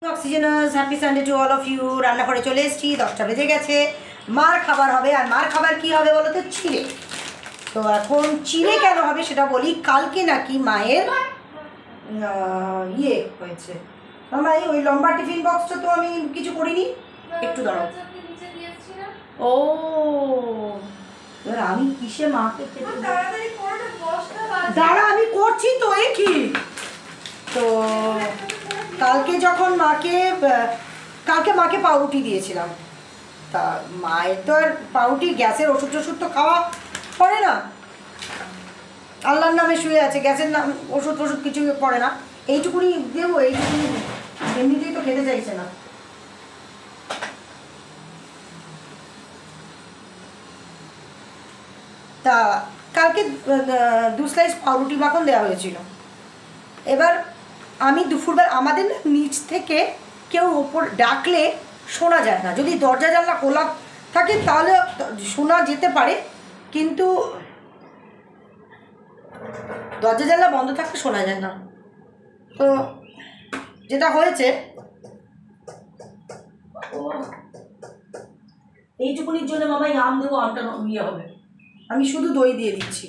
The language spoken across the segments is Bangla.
অক্সিজেনাস happy Sunday to all of you. রান্নাঘরে চলে এসেছি, 10টা বেজে গেছে। মার খাবার হবে, আর মার খাবার কি হবে বলো তো? চিড়ে। তো এখন চিড়ে কেন হবে সেটা বলি। কালকে নাকি মায়ের ইয়ে হয়েছে। মামা ওই লম্বা টিফিন বক্সটা তো আমি কিছু করিনি, একটু দাঁড়াও। ও এবার আমি কিসে মাকে দাঁড়া, আমি করছি তো। এ কি, তো কালকে যখন কালকে মাকে পাউরুটি দিয়েছিলাম, তা মায়ের তো আর পাউরুটি গ্যাসের ওষুধ তো খাওয়া পড়ে না, আল্লাহর নামে শুয়ে আছে, গ্যাসের নাম ওষুধ কিছু পড়ে না। এইটুকুনি দেবো, এইটুকুনি এমনিতেই তো খেতে চাইছে না। তা কালকে 2 স্লাইস পাউরুটি মাখন দেওয়া হয়েছিল। এবার আমি দুপুরবেলা, আমাদের নিচ থেকে কেউ ওপর ডাকলে শোনা যায় না, যদি দরজা জানলা খোলা থাকে তাহলে শোনা যেতে পারে, কিন্তু দরজা জানলা বন্ধ থাকলে শোনা যায় না। তো যেটা হয়েছে, এইটুকুনির জন্য মামাই আম দেবো, আমটা ইয়ে হবে, আমি শুধু দই দিয়ে দিচ্ছি।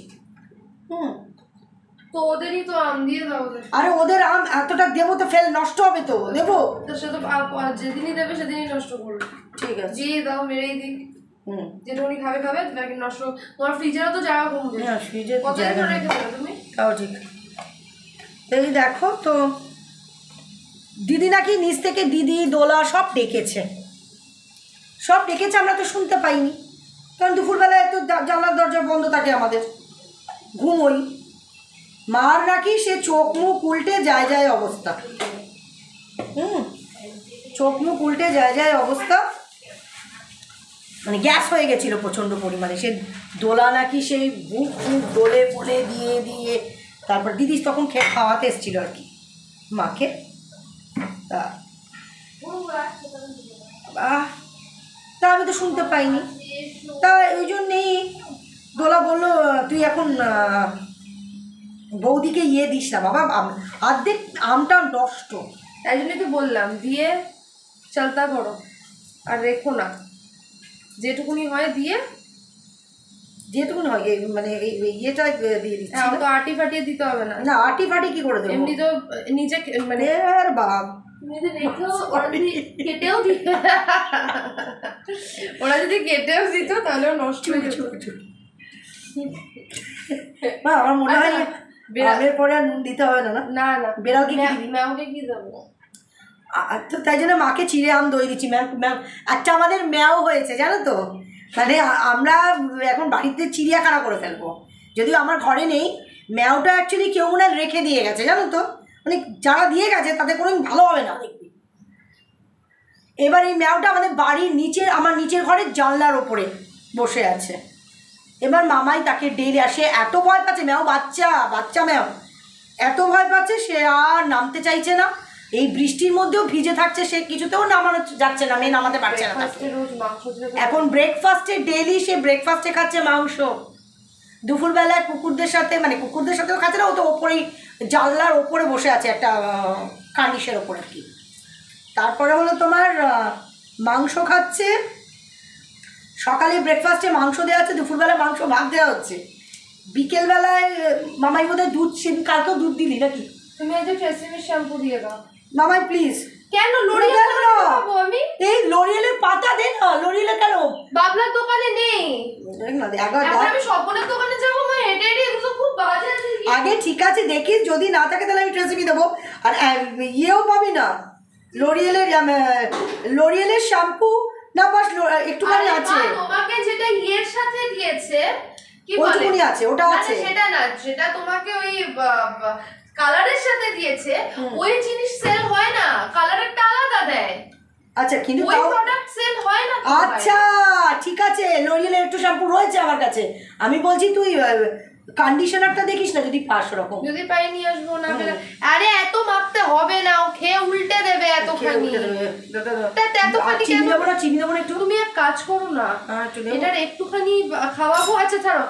তো ওদেরই তো আম দিয়ে দাও। আরে ওদের আম এতটা দেবো তো ফেল নষ্ট হবে, তো দেবো সে তো যেদিনই দেবে সেদিনই নষ্ট করবে। ঠিক আছে, দিয়ে দাও, মেরেই দিক। যেটুকুনি খাবে বাকি নষ্ট। তোমার ফ্রিজেরও তো জায়গা কমবে। হ্যাঁ, ফ্রিজে জায়গা রেখে দেবে তুমি, তাও ঠিক। এই দেখো তো, দিদি নাকি নিচ থেকে দিদি দোলা সব ডেকেছে, আমরা তো শুনতে পাইনি, কারণ দুপুরবেলায় তো জানলার দরজা বন্ধ থাকে, আমাদের ঘুমোই। মার নাকি সে চোখ মুখ উল্টে যায় অবস্থা, চোখ মুখ উল্টে যায় অবস্থা, মানে গ্যাস হয়ে গেছিল প্রচণ্ড পরিমাণে। সে দোলা নাকি সেই বুক দোলে ফোলে দিয়ে তারপর দিদি তখন খাওয়াতে এসেছিল আর কি মাকে। তা আমি তো শুনতে পাইনি, তা ওই জন্যেই দোলা বললো তুই এখন বৌদিকে ইয়ে দিস না বাবা, অর্ধেক আমটা নষ্ট। তাই জন্যই তো বললাম দিয়ে চালতা করো আর রেখো না, যেটুকুনি হয় দিয়ে, যেটুকুনি হয় মানে ইয়েটা দিয়ে দিচ্ছি। তো আটি ফাটিয়ে দিতে হবে না। না, আটি ফাটি কি করে দেবো, এমনি তো নিচে মানে বাপ কেটেও দিত, ওরা যদি কেটেও দিত তাহলেও নষ্ট হয়ে যেত। আমার মনে হয় বেড়ালের পরে আর নুন দিতে হবে না। না না, বেড়ালকে ম্যামকে কি দেবো, তো তাই জন্য মাকে চিড়ে আম দই দিচ্ছি। ম্যাম একটা আমাদের ম্যাও হয়েছে জানো তো, মানে আমরা এখন বাড়িতে চিড়িয়াখানা করে ফেলবো, যদিও আমার ঘরে নেই। ম্যাওটা অ্যাকচুয়ালি কেউ মনে রেখে দিয়ে গেছে জানো তো, মানে যারা দিয়ে গেছে তাদের কোনো ভালো হবে না দেখবি। এবার এই ম্যাওটা আমাদের বাড়ির নিচের, আমার নিচের ঘরের জানলার ওপরে বসে আছে। এবার মামাই তাকে ডেইলি আসে, এত ভয় পাচ্ছে, ম্যাও বাচ্চা ম্যাও এত ভয় পাচ্ছে, সে আর নামতে চাইছে না। এই বৃষ্টির মধ্যেও ভিজে থাকছে, সে কিছুতেও নামানো যাচ্ছে না, মেয়ে নামাতে পারছে না। এখন ব্রেকফাস্টে ডেইলি সে ব্রেকফাস্টে খাচ্ছে মাংস। দুপুরবেলায় কুকুরদের সাথেও খাচ্ছে না, ও তো ওপরেই জানলার ওপরে বসে আছে একটা কার্নিশের ওপরে আর কি। তারপরে হলো তোমার মাংস খাচ্ছে, সকালে ব্রেকফাস্টে মাংস দেওয়া হচ্ছে, দুপুরবেলায় মাংস ভাত দেওয়া হচ্ছে, বিকেলবেলায় মামাই বোধহয় দুধ, কালকেও দুধ দিলি নাকি? তুমি আজ ট্রেসিমির শ্যাম্পু দিয়ে দাও মামাই প্লিজ। কেন লরিয়াল খাবো আমি? এই লরিয়ালের পাতা দে না, লরিয়ালের কেন? বাবলার দোকানে নেই, দেখ না, আমি স্বপনের দোকানে যাবো, আমি হেঁটে এগুলো খুব বাজে। আগে ঠিক আছে দেখিস, যদি না থাকে তাহলে আমি ট্রেসিমি দেবো। আর ইয়েও পাবি না, লরিয়ালের শ্যাম্পু না পাস, একটুখানি আছে তোমাকে, যেটা ইয়ের সাথে দিয়েছে কি বলে ওইটুকুনি আছে, ওটা আছে। সেটা না, যেটা তোমাকে ওই কালারের সাথে দিয়েছে, ওই জিনিস সেল হয় না, কালারেরটা আলাদা দেয়। আচ্ছা, কিন্তু ওই প্রোডাক্ট সেল হয় না। আচ্ছা ঠিক আছে, লরিয়ালের একটু শ্যাম্পু রয়েছে আমার কাছে। আমি বলছি তুই কন্ডিশনারটা দেখিস না, যদি পাস ওরকম। যদি পাই নিয়ে আসবো না। আরে এত মাপতে হবে না, ও খেয়ে উল্টে দেবে এতখানি। চিনি দেবো না একটু? তুমি এক কাজ করো না, এটার একটুখানি খাওয়াবো। আচ্ছা ছাড়ো,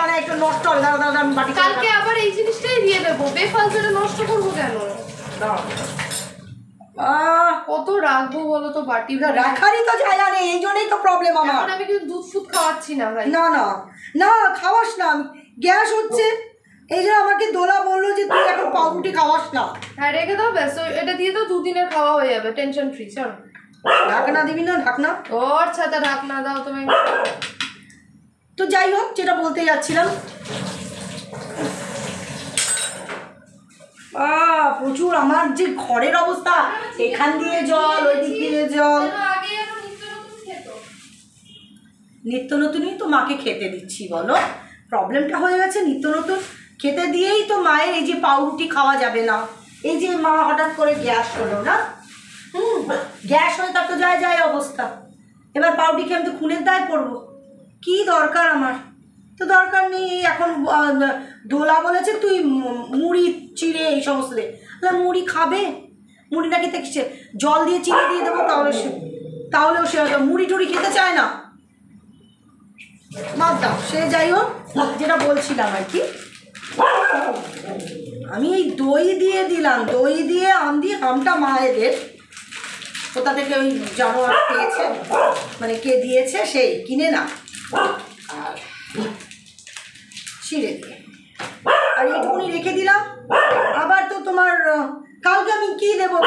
আরে একটু নষ্ট হবে, কালকে আবার এই জিনিসটাই দিয়ে দেবো, বেফালতু নষ্ট করবো কেন? কত রাখবো বলো তো বাটি, রাখারই তো জায়গা নেই, এই জন্যই তো প্রবলেম আমার। আমি কিন্তু দুধ ফুদ খাওয়াচ্ছি না ভাই। না না না খাওয়াস না, গ্যাস হচ্ছে, এই জন্য আমাকে দোলা বললো যে তুই এখন পাউরুটি খাওয়াস না। হ্যাঁ রেখে দাও, ব্যাস এটা দিয়ে তো 2 দিনের খাওয়া হয়ে যাবে, টেনশন ফ্রি। চলো ঢাকনা দিবি না? ঢাকনা ওর ছাতা ঢাকনা দাও তুমি। তো যাই হোক, যেটা বলতে যাচ্ছিলাম, প্রচুর আমার যে ঘরের অবস্থা, এখান দিয়ে জল, ওই দিক দিয়ে জল। নিত্য নতুনই তো মাকে খেতে দিচ্ছি বলো, প্রবলেমটা হয়ে গেছে নিত্য নতুন খেতে দিয়েই তো মায়ের এই যে পাউরুটি খাওয়া যাবে না। এই যে মা হঠাৎ করে গ্যাস হলো না, গ্যাস হয়ে তার তো যায় যায় অবস্থা। এবার পাউরুটি খেয়ে আমি তো খুনের দায় পড়বো, কি দরকার আমার? তো দরকার নেই। এখন দোলা বলেছে তুই মুড়ি চিড়ে এই সমস্ত দে, মুড়ি খাবে? মুড়ি নাকি দেখছে জল দিয়ে চিড়ে দিয়ে দেবো, তাহলেও সে মুড়ি টুড়ি খেতে চায় না। বাদ দাও, সে যাই হোক, যেটা বলছিলাম আর কি, আমি এই দই দিয়ে দিলাম, দই দিয়ে আম দিয়ে, আমটা মায়েদের কোথা থেকে ওই জানোয়ার পেয়েছে, মানে কে দিয়েছে সেই কিনে না, আর ছিঁড়ে দিয়ে আর এইটুকুনি রেখে দিলাম। আবার তো তোমার কালকে আমি কি দেবো,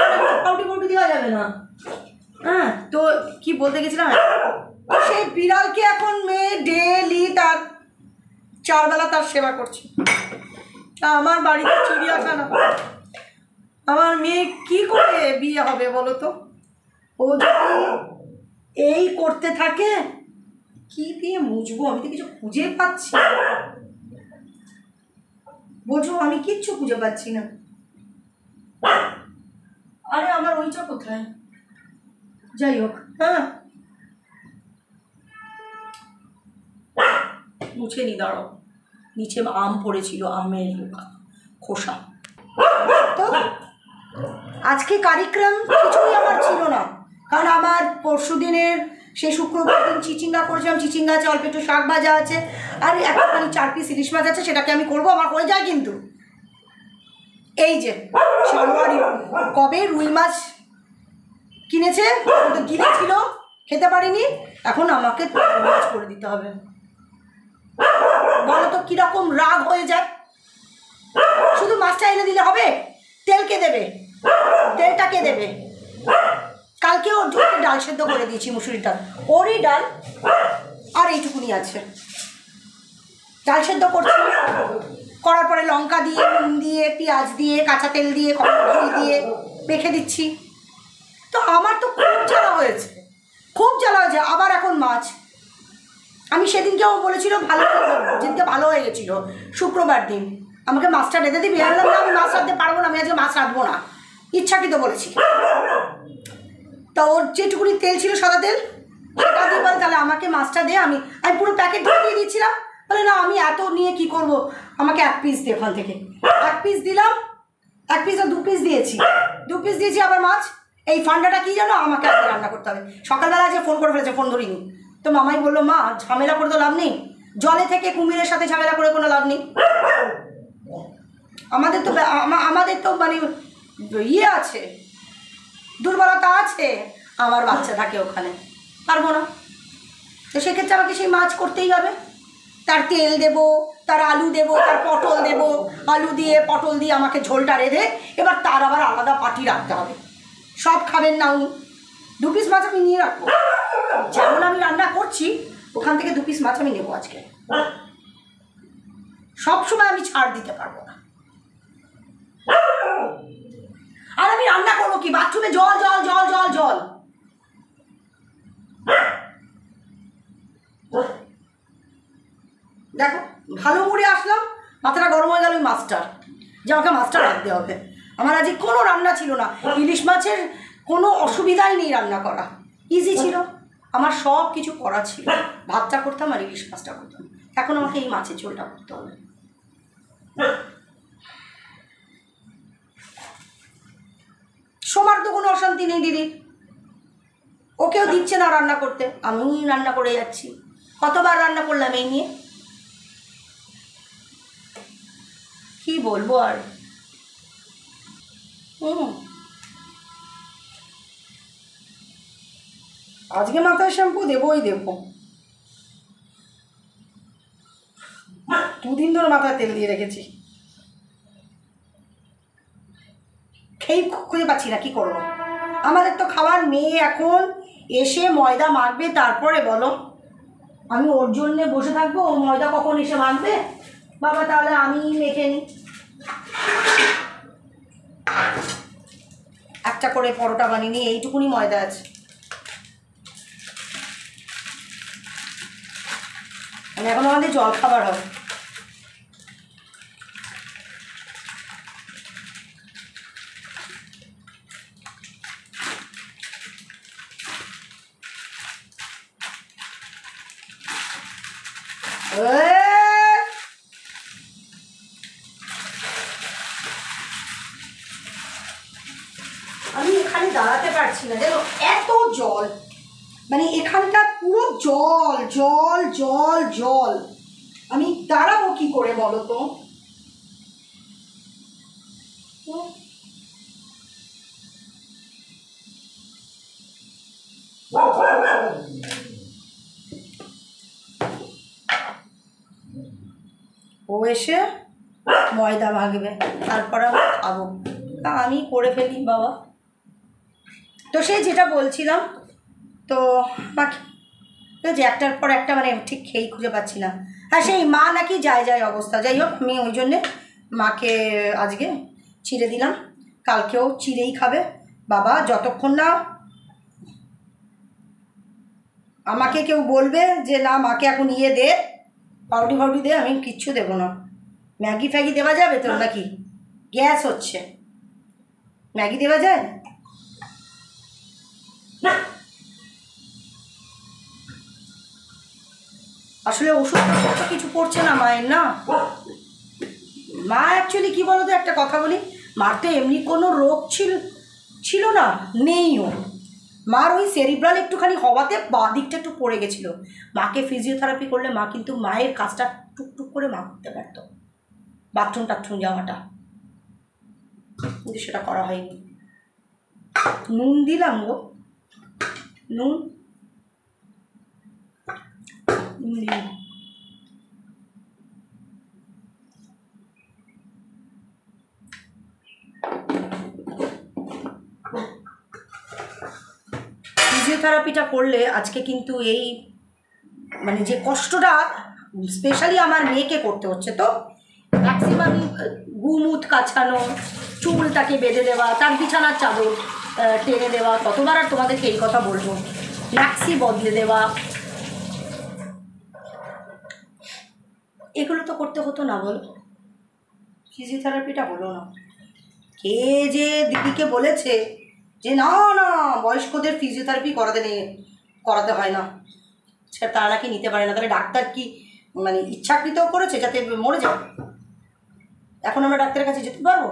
পাউটি পাউটি দেওয়া যাবে না। হ্যাঁ, তো কি বলতে গেছিলাম, সেই বিড়ালকে এখন মেয়ে ডেলি তার 4 বেলা তার সেবা করছে। তা আমার বাড়িতে চিড়িয়াখানা, আমার মেয়ে কি করে বিয়ে হবে বলো তো? ও যদি এই করতে থাকে, কি দিয়ে মুছবো? আমি তো কিছু খুঁজে পাচ্ছি না, বোঝো, আমি কিচ্ছু খুঁজে পাচ্ছি না। আরে আমার ওইটা কোথায়? যাই হোক, হ্যাঁ মুছে নি, দাঁড়াও, নিচে আম পড়েছিল, আমের খোসা। তো আজকে কারিক্রম কিছুই আমার ছিল না, কারণ আমার পরশু দিনের সেই শুক্রবার দিন চিচিঙ্গা করেছিলাম, চিচিঙ্গা আছে, অল্প একটু শাক ভাজা আছে, আর একটুখানি 4 পিস ইলিশ মাছ আছে, সেটাকে আমি করবো, আমার হয়ে যায়। কিন্তু এই যে জানুয়ারি কবে রুই মাছ কিনেছে, তো গিলেছিল, খেতে পারিনি, এখন আমাকে মাছ করে দিতে হবে। বলো তো কিরকম রাগ হয়ে যায়? শুধু মাছটা এনে দিলে হবে? তেলকে দেবে, তেলটা কে দেবে? কালকে ওর জোরকে ডাল সেদ্ধ করে দিয়েছি, মুসুরির ডাল, ওরই ডাল, আর এইটুকুনি আছে। ডাল সেদ্ধ করছি, করার পরে লঙ্কা দিয়ে, নুন দিয়ে, পেঁয়াজ দিয়ে, কাঁচা তেল দিয়ে, ঘি দিয়ে মেখে দিচ্ছি। তো আমার তো খুব জ্বালা হয়েছে, খুব জ্বালা হয়েছে। আবার এখন মাছ, আমি সেদিনকেও বলেছিল ভালো, যেদিনকে ভালো হয়ে গেছিলো শুক্রবার দিন, আমাকে মাছটা রেঁধে দিবি, বললাম না আমি মাছ রাঁধতে পারবো না, আমি আজকে মাছ রাঁধবো না, ইচ্ছাকৃত বলেছি। তা ওর যেটুকুনি তেল ছিল, সাদা তেল, সেটা দিয়ে বলে তাহলে আমাকে মাছটা দে, আমি পুরো প্যাকেট ধরে দিয়ে দিচ্ছিলাম। বলে না আমি এত নিয়ে কি করব, আমাকে 1 পিস দে ওখান থেকে। 1 পিস দিলাম, 1 পিস আর 2 পিস দিয়েছি, 2 পিস দিয়েছি আবার মাছ। এই ফান্ডাটা কি জানো, আমাকে আজকে রান্না করতে হবে। সকালবেলা আজকে ফোন করে ফেলেছে, ফোন ধরিনি, তো মামাই বললো মা ঝামেলা করে তো লাভ নেই, জলে থেকে কুমিরের সাথে ঝামেলা করে কোনো লাভ নেই। আমাদের তো মানে ইয়ে আছে, দুর্বলতা আছে, আমার বাচ্চা থাকে ওখানে, পারবো না। তো সেক্ষেত্রে আমাকে সেই মাছ করতেই হবে, তার তেল দেবো, তার আলু দেবো, তার পটল দেবো, আলু দিয়ে পটল দিয়ে আমাকে ঝোলটা রেঁধে এবার তার আবার আলাদা পাটি রাখতে হবে। সব খাবেন না উনি, 2 পিস মাছ আমি নিয়ে রাখবো, যেমন আমি রান্না করছি ওখান থেকে 2 পিস মাছ আমি নেবো আজকে। সবসময় আমি ছাড় দিতে পারবো না। আর আমি রান্না করবো কি, বাথরুমে জল জল জল জল জল। দেখো ভালো মুড়ে আসলাম, মাথাটা গরম হয়ে গেল ওই মাছটার, যে আমাকে মাছটা রাখতে হবে। আমার আজকে কোনো রান্না ছিল না, ইলিশ মাছের কোনো অসুবিধাই নেই রান্না করা, ইজি ছিল, আমার সব কিছু করা ছিল, ভাতটা করতাম আর ইলিশ মাছটা করতাম। এখন আমাকে এই মাছের ঝোলটা করতে হবে। সোমার তো কোনো অশান্তি নেই দিদি, ওকেও দিচ্ছে না রান্না করতে, আমি রান্না করে যাচ্ছি। কতবার রান্না করলাম এই নিয়ে, কি বলবো আর। আজকে মাথায় শ্যাম্পু দেবই দেবো, 2 দিন ধরে মাথায় তেল দিয়ে রেখেছি, খেয়ে খুঁজে পাচ্ছি না, কি করবো? আমাদের তো খাবার, মেয়ে এখন এসে ময়দা মাখবে, তারপরে বলো আমি ওর জন্যে বসে থাকবো? ও ময়দা কখন এসে মাখবে? বাবা তাহলে আমি মেখে নিই। একটা করে পরোটা বানিয়ে নিই, এইটুকুনি ময়দা আছে। মানে এখন আমাদের জল খাবার হবে। আমি এখানে দাঁড়াতে পারছি না জানো, এত জল, মানে এখানটা পুরো জল জল জল জল, আমি দাঁড়াবো কি করে বলো তো? ও এসে ময়দা মাখবে, তারপর আমি খাবো, আমি করে ফেলি বাবা। তো সেই যেটা বলছিলাম, তো বাকি যে একটার পর একটা মানে ঠিক খেয়েই খুঁজে পাচ্ছি না। হ্যাঁ, সেই মা নাকি যায় যায় অবস্থা, যাই হোক আমি ওই জন্যে মাকে আজকে চিড়ে দিলাম, কালকেও চিড়েই খাবে বাবা, যতক্ষণ না আমাকে কেউ বলবে যে না মাকে এখন ইয়ে দে, পাউডি ফাউডি দে, আমি কিচ্ছু দেবো না। ম্যাগি ফ্যাগি দেওয়া যাবে তোর নাকি? গ্যাস হচ্ছে, ম্যাগি দেওয়া যায়? আসলে ওষুধ তো কিছু পড়ছে না মায়ের, না মা অ্যাকচুয়ালি কী বলো তো, একটা কথা বলি, মার তো এমনি কোনো রোগ ছিল না, নেইও। মার ওই সেরিব্রাল একটুখানি হওয়াতে বাঁ দিকটা একটু পড়ে গেছিলো। মাকে ফিজিওথেরাপি করলে মা কিন্তু মায়ের কাজটা টুকটুক করে মা করতে পারতো, বাথরুম টাথরুম যাওয়াটা, কিন্তু সেটা করা হয়নি। নুন দিলাম গো, নুন দিলাম। ফিজিওথেরাপিটা করলে আজকে কিন্তু এই মানে যে কষ্টটা স্পেশালি আমার মেয়েকে করতে হচ্ছে, তো ম্যাক্সিমামই গুমুত কাছানো, চুলটাকে বেঁধে দেওয়া, তার বিছানার চাদর টেনে দেওয়া, কতবার আর তোমাদেরকে এই কথা বলবো, ম্যাক্সি বদলে দেওয়া, এগুলো তো করতে হতো না বলো, ফিজিওথেরাপিটা হলো না। কে যে দিদিকে বলেছে যে না না বয়স্কদের ফিজিওথেরাপি করাতে হয় না, সেটা তারা নাকি নিতে পারে না, তাহলে ডাক্তার কি মানে ইচ্ছাকৃত করেছে যাতে মরে যায়? এখন আমরা ডাক্তারের কাছে যেতে পারবো?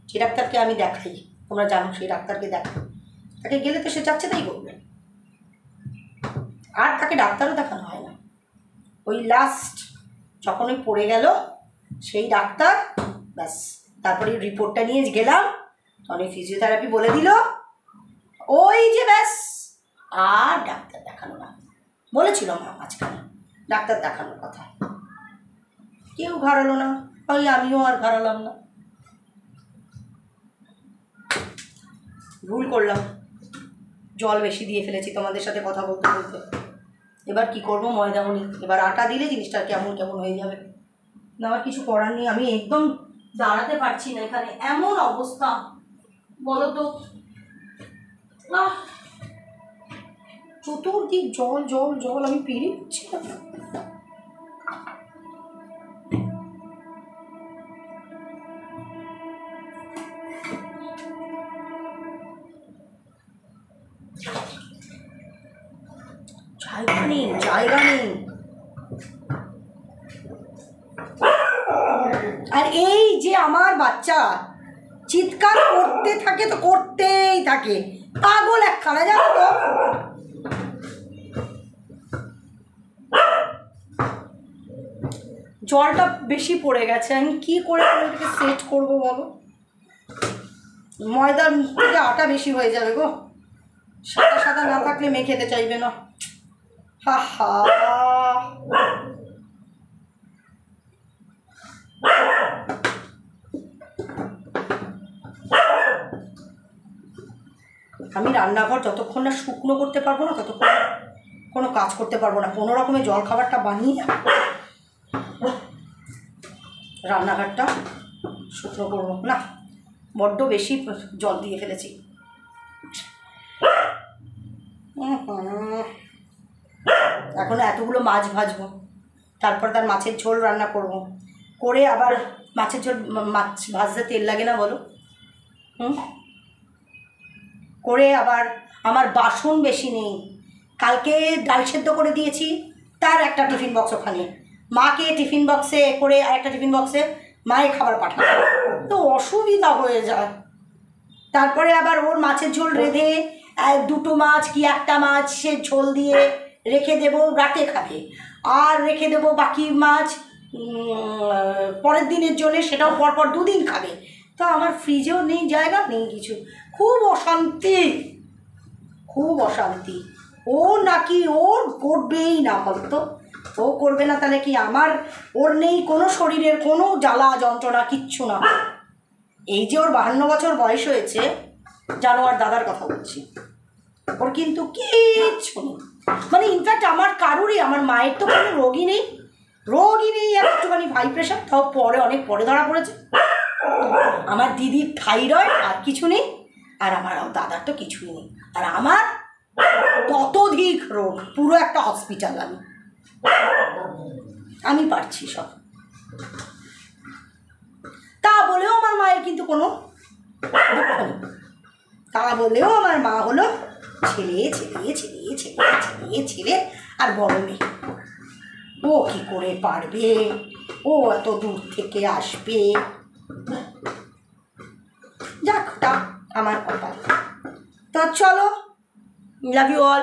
যে ডাক্তারকে আমি দেখাই, তোমরা জানো সেই ডাক্তারকে দেখাই, তাকে গেলে তো সে যাচ্ছে তাই করবে, আর তাকে ডাক্তারও দেখানো হয় না। ওই লাস্ট যখন ওই পড়ে গেল সেই ডাক্তার, ব্যাস তারপরে রিপোর্টটা নিয়ে গেলাম, তখন ফিজিওথেরাপি বলে দিল, ওই যে ব্যাস আর ডাক্তার দেখানো না। বলেছিল মা মাঝখানে ডাক্তার দেখানোর কথা, কেউ ঘাড়ালো না, ওই আমিও আর ঘাড়ালাম না, ভুল করলাম, জল বেশি দিয়ে ফেলেছি তোমাদের সাথে কথা বলতে বলতে। এবার কি করবো, ময়দাও নেই, এবার আটা দিলে জিনিসটা কেমন কেমন হয়ে যাবে, না আমার কিছু করার নেই, আমি একদম দাঁড়াতে পারছি না, এখানে এমন অবস্থা বলো তো, চতুর্দিক জল জল জল, আমি পেরে উঠছি না। জায়গা নেই। আর এই যে আমার বাচ্চা চিৎকার করতে থাকে, তো করতেই থাকে, পাগল একখানা, জানো তো। জলটা বেশি পড়ে গেছে, আমি কি করে এটাকে সেট করবো বলো, ময়দার থেকে আটা বেশি হয়ে যাবে গো। সাদা সাদা না থাকলে মেয়ে খেতে চাইবে না। হা হা, আমি রান্নাঘর যতক্ষণ না শুকনো করতে পারবো না ততক্ষণ কোনো কাজ করতে পারবো না। কোনো রকমে জল খাবারটা বানিয়ে রান্নাঘরটা শুকনো করবো না। বড্ড বেশি জল দিয়ে ফেলেছি। এখন এতগুলো মাছ ভাজবো, তারপর তার মাছের ঝোল রান্না করব, করে আবার মাছের ঝোল, মাছ ভাজতে তেল লাগে না বলো? করে আবার আমার বাসন বেশি নেই। কালকে ডাল সেদ্ধ করে দিয়েছি, তার একটা টিফিন বক্স ওখানে, মাকে টিফিন বক্সে করে আর একটা টিফিন বক্সে মায়ের খাবার পাঠাবো, তো অসুবিধা হয়ে যায়। তারপরে আবার ওর মাছের ঝোল রেঁধে দুটো মাছ কি একটা মাছ সে ঝোল দিয়ে রেখে দেবো, রাতে খাবে, আর রেখে দেবো বাকি মাছ পরের দিনের জন্য, সেটাও পরপর 2 দিন খাবে। তো আমার ফ্রিজেও নেই জায়গা, নেই কিছু, খুব অশান্তি, খুব অশান্তি। ও নাকি ওর করবেই না, বলতো ও করবে না তাহলে কি আমার, ওর নেই কোনো শরীরের কোনো জ্বালা যন্ত্রণা, কিচ্ছু না। এই যে ওর 52 বছর বয়স হয়েছে, জানোয়ার দাদার কথা বলছি, ওর কিন্তু কিচ্ছু নেই। মানে ইনফ্যাক্ট আমার কারুরই, আমার মায়ের তো কোনো রোগই নেই, একটুখানি হাই প্রেশার, তাও পরে অনেক পরে ধরা পড়েছে। আমার দিদির থাইরয়েড, আর কিছু নেই, আর আমার দাদার তো কিছুই নেই। আর আমার ততোধিক রোগ, পুরো একটা হসপিটাল। আমি পারছি সব। তা বলেও আমার মায়ের কিন্তু কোনো দুঃখ নেই। তা বলেও আমার মা হলো ছেলে ছেলে ছেলে ছেলে ছেলে ছেলে আর বড় মেয়ে। ও কি করে পারবে, ও এত দূর থেকে আসবে, যাক তা আমার কপাল। তো চলো, লাভ ইউ অল।